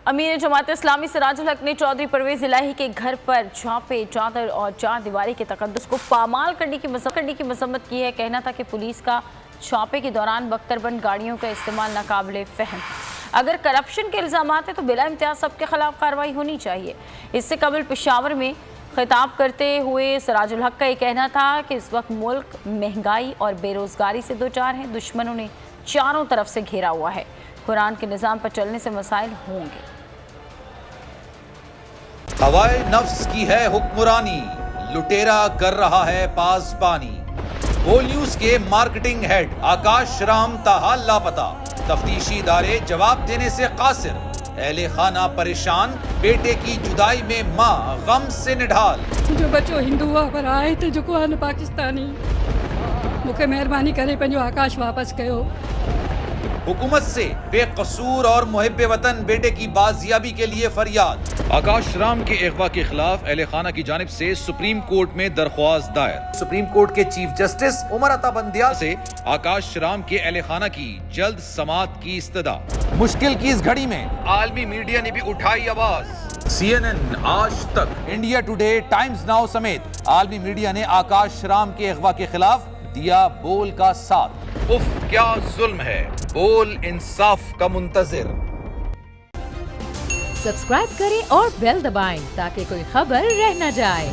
अमीर जमात इस्लामी सिराजुल हक ने चौधरी परवेज इलाही के घर पर छापे, चादर और चार दीवारी के तकद्दुस को पामाल करने की मजम्मत की है। कहना था कि पुलिस का छापे के दौरान बख्तरबंद गाड़ियों का इस्तेमाल नाकाबिले फहम। अगर करप्शन के इल्ज़ामात हैं तो बिला इम्तियाज़ सबके खिलाफ कार्रवाई होनी चाहिए। इससे कबल पेशावर में खिताब करते हुए सिराजुल हक का ये कहना था कि इस वक्त मुल्क महंगाई और बेरोज़गारी से दो चार हैं। दुश्मनों ने चारों तरफ से घेरा हुआ है। कुरान के निज़ाम पर चलने से मसाइल होंगे। हवाए नफ्स की है हुक्मरानी, लुटेरा कर रहा है पासबानी। बोल न्यूज के मार्केटिंग हेड आकाश राम ताहा लापता, तफ्तीशी इदारे जवाब देने से कासिर। अहले खाना परेशान, बेटे की जुदाई में माँ गम से निढाल। जो बच्चो हिंदू हुआ पर आए थे जो को आन पाकिस्तानी, मुझे मेहरबानी करे पंजो आकाश वापस कयो। हुकूमत से बेकसूर और मुहिब्बे वतन बेटे की बाजियाबी के लिए फरियाद। आकाश राम के अगवा के खिलाफ अहले खाना की जानिब से सुप्रीम कोर्ट में दरख्वास्त दायर। सुप्रीम कोर्ट के चीफ जस्टिस उमर अता बंदियाल से आकाश राम के अहले खाना की जल्द समाअत की इस्तदा। मुश्किल की इस घड़ी में आलमी मीडिया ने भी उठाई आवाज। CNN, आज तक, इंडिया टुडे, टाइम्स नाउ समेत आलमी मीडिया ने आकाश राम के अगवा के खिलाफ दिया बोल का साथ। उफ क्या जुल्म है, बोल इंसाफ का मुंतजिर। सब्सक्राइब करें और बेल दबाएं ताकि कोई खबर रह न जाए।